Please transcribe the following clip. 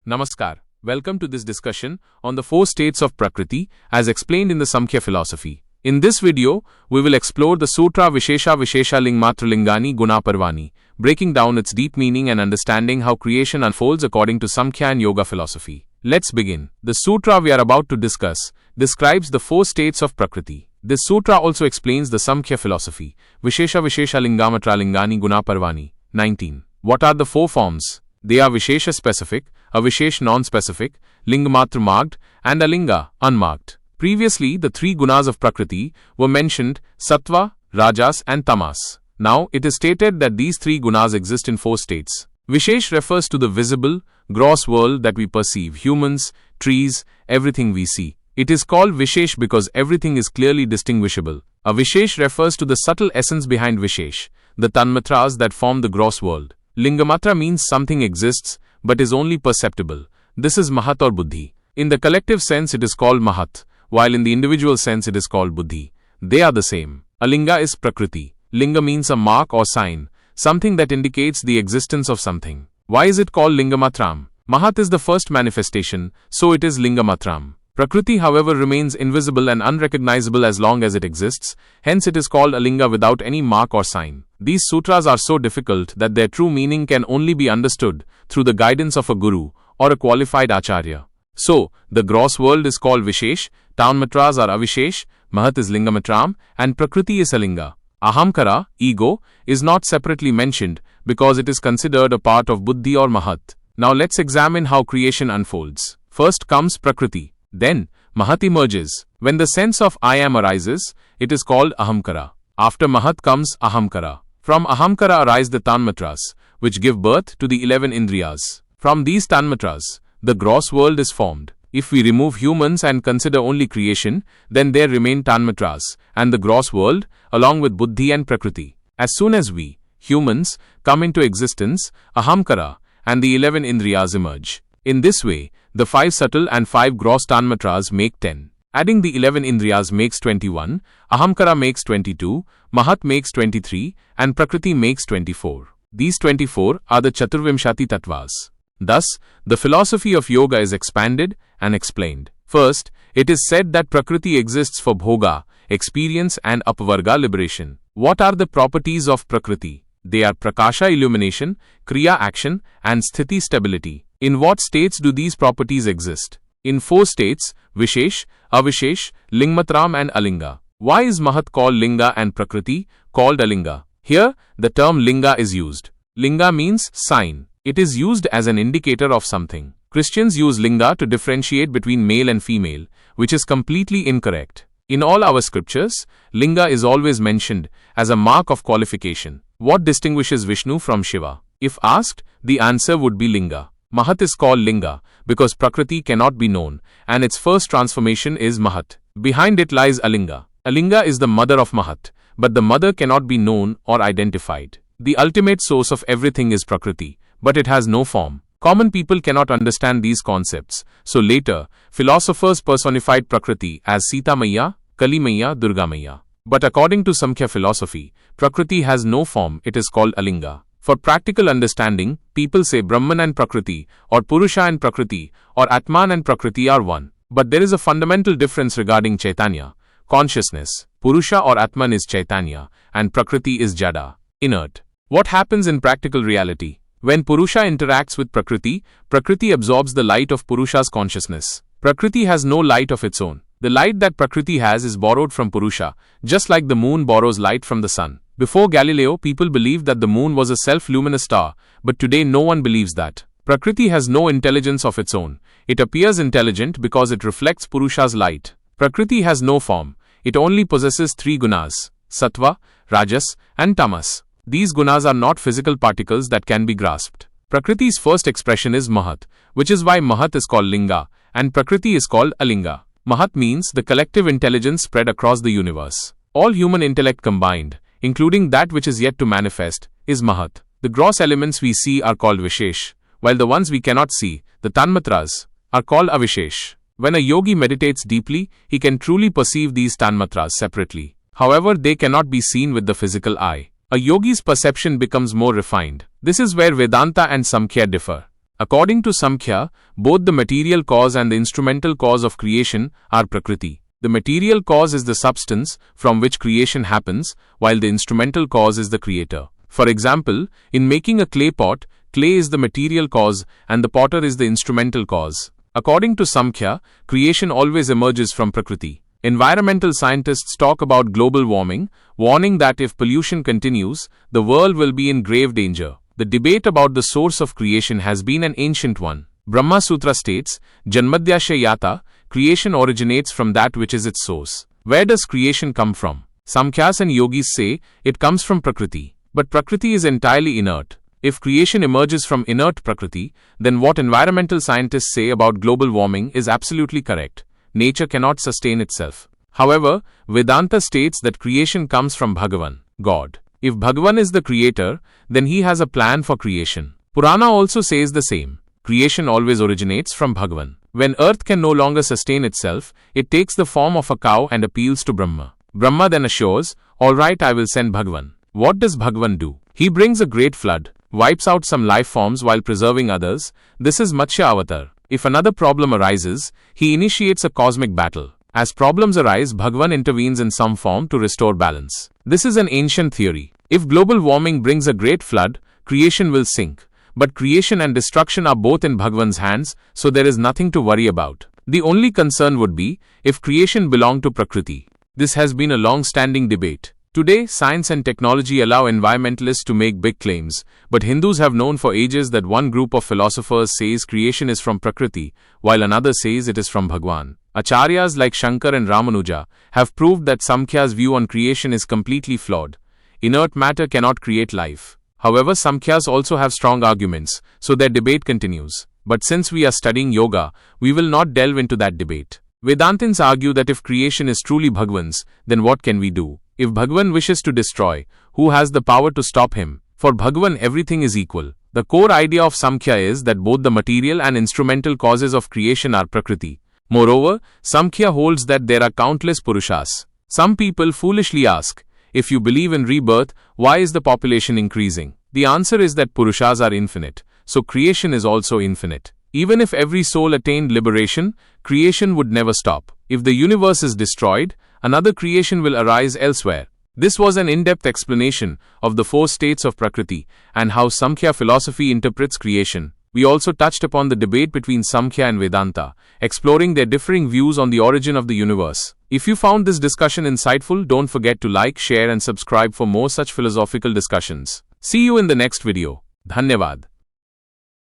Namaskar. Welcome to this discussion on the four states of Prakriti as explained in the Samkhya philosophy. In this video, we will explore the sutra Visheshavisheshalingamatralingani Gunaparvani, breaking down its deep meaning and understanding how creation unfolds according to Samkhya and Yoga philosophy. Let's begin. The sutra we are about to discuss describes the four states of Prakriti. This sutra also explains the Samkhya philosophy, Visheshavisheshalingamatralingani Gunaparvani. 19. What are the four forms? They are Vishesh specific, Avishesh non-specific, Lingamatra marked, and Alinga unmarked. Previously, the three gunas of Prakriti were mentioned, Sattva, Rajas and Tamas. Now, it is stated that these three gunas exist in four states. Vishesh refers to the visible, gross world that we perceive, humans, trees, everything we see. It is called Vishesh because everything is clearly distinguishable. Avishesh refers to the subtle essence behind Vishesh, the Tanmatras that form the gross world. Lingamatra means something exists, but is only perceptible. This is Mahat or Buddhi. In the collective sense it is called Mahat, while in the individual sense it is called Buddhi. They are the same. Alinga is Prakriti. Linga means a mark or sign, something that indicates the existence of something. Why is it called Lingamatram? Mahat is the first manifestation, so it is Lingamatram. Prakriti, however, remains invisible and unrecognizable as long as it exists, hence it is called Alinga without any mark or sign. These sutras are so difficult that their true meaning can only be understood through the guidance of a guru or a qualified acharya. So, the gross world is called Vishesh, Tanmatras are Avishesh, Mahat is Lingamatram, and Prakriti is Alinga. Ahamkara, ego, is not separately mentioned because it is considered a part of Buddhi or Mahat. Now let's examine how creation unfolds. First comes Prakriti. Then, Mahat emerges. When the sense of I am arises, it is called Ahamkara. After Mahat comes Ahamkara. From Ahamkara arise the Tanmatras, which give birth to the 11 Indriyas. From these Tanmatras, the gross world is formed. If we remove humans and consider only creation, then there remain Tanmatras and the gross world, along with Buddhi and Prakriti. As soon as we, humans, come into existence, Ahamkara and the 11 Indriyas emerge. In this way, the 5 subtle and 5 gross Tanmatras make 10. Adding the 11 Indriyas makes 21, Ahamkara makes 22, Mahat makes 23, and Prakriti makes 24. These 24 are the Chaturvimshati Tattvas. Thus, the philosophy of yoga is expanded and explained. First, it is said that Prakriti exists for bhoga, experience and apvarga liberation. What are the properties of Prakriti? They are Prakasha illumination, Kriya action, and Sthiti stability. In what states do these properties exist? In 4 states, Vishesh, Avishesh, Lingamatram and Alinga. Why is Mahat called Linga and Prakriti called Alinga? Here, the term Linga is used. Linga means sign. It is used as an indicator of something. Christians use Linga to differentiate between male and female, which is completely incorrect. In all our scriptures, Linga is always mentioned as a mark of qualification. What distinguishes Vishnu from Shiva? If asked, the answer would be Linga. Mahat is called Linga because Prakriti cannot be known and its first transformation is Mahat. Behind it lies Alinga. Alinga is the mother of Mahat, but the mother cannot be known or identified. The ultimate source of everything is Prakriti, but it has no form. Common people cannot understand these concepts, so later, philosophers personified Prakriti as Sita Maya, Kali Maya, Durga Maya. But according to Samkhya philosophy, Prakriti has no form, it is called Alinga. For practical understanding, people say Brahman and Prakriti, or Purusha and Prakriti, or Atman and Prakriti are one. But there is a fundamental difference regarding Chaitanya, consciousness. Purusha or Atman is Chaitanya, and Prakriti is Jada, inert. What happens in practical reality? When Purusha interacts with Prakriti, Prakriti absorbs the light of Purusha's consciousness. Prakriti has no light of its own. The light that Prakriti has is borrowed from Purusha, just like the moon borrows light from the sun. Before Galileo, people believed that the moon was a self-luminous star, but today no one believes that. Prakriti has no intelligence of its own. It appears intelligent because it reflects Purusha's light. Prakriti has no form. It only possesses 3 gunas, Sattva, Rajas, and Tamas. These gunas are not physical particles that can be grasped. Prakriti's first expression is Mahat, which is why Mahat is called Linga, and Prakriti is called Alinga. Mahat means the collective intelligence spread across the universe. All human intellect combined, including that which is yet to manifest, is Mahat. The gross elements we see are called Vishesh, while the ones we cannot see, the Tanmatras, are called Avishesh. When a yogi meditates deeply, he can truly perceive these Tanmatras separately. However, they cannot be seen with the physical eye. A yogi's perception becomes more refined. This is where Vedanta and Samkhya differ. According to Samkhya, both the material cause and the instrumental cause of creation are Prakriti. The material cause is the substance from which creation happens, while the instrumental cause is the creator. For example, in making a clay pot, clay is the material cause and the potter is the instrumental cause. According to Samkhya, creation always emerges from Prakriti. Environmental scientists talk about global warming, warning that if pollution continues, the world will be in grave danger. The debate about the source of creation has been an ancient one. Brahma Sutra states, Janmadhyasya Yata, creation originates from that which is its source. Where does creation come from? Samkhyas and yogis say it comes from Prakriti. But Prakriti is entirely inert. If creation emerges from inert Prakriti, then what environmental scientists say about global warming is absolutely correct. Nature cannot sustain itself. However, Vedanta states that creation comes from Bhagavan, God. If Bhagavan is the creator, then he has a plan for creation. Purana also says the same. Creation always originates from Bhagavan. When earth can no longer sustain itself, it takes the form of a cow and appeals to Brahma. Brahma then assures, alright, I will send Bhagavan. What does Bhagavan do? He brings a great flood, wipes out some life forms while preserving others. This is Matsya Avatar. If another problem arises, he initiates a cosmic battle. As problems arise, Bhagavan intervenes in some form to restore balance. This is an ancient theory. If global warming brings a great flood, creation will sink. But creation and destruction are both in Bhagavan's hands, so there is nothing to worry about. The only concern would be if creation belonged to Prakriti. This has been a long-standing debate. Today, science and technology allow environmentalists to make big claims, but Hindus have known for ages that one group of philosophers says creation is from Prakriti, while another says it is from Bhagwan. Acharyas like Shankar and Ramanuja have proved that Samkhya's view on creation is completely flawed. Inert matter cannot create life. However, Samkhyas also have strong arguments, so their debate continues. But since we are studying yoga, we will not delve into that debate. Vedantins argue that if creation is truly Bhagwan's, then what can we do? If Bhagavan wishes to destroy, who has the power to stop him? For Bhagavan, everything is equal. The core idea of Samkhya is that both the material and instrumental causes of creation are Prakriti. Moreover, Samkhya holds that there are countless Purushas. Some people foolishly ask, if you believe in rebirth, why is the population increasing? The answer is that Purushas are infinite, so creation is also infinite. Even if every soul attained liberation, creation would never stop. If the universe is destroyed, another creation will arise elsewhere. This was an in-depth explanation of the four states of Prakriti and how Samkhya philosophy interprets creation. We also touched upon the debate between Samkhya and Vedanta, exploring their differing views on the origin of the universe. If you found this discussion insightful, don't forget to like, share and subscribe for more such philosophical discussions. See you in the next video. Dhanyavad.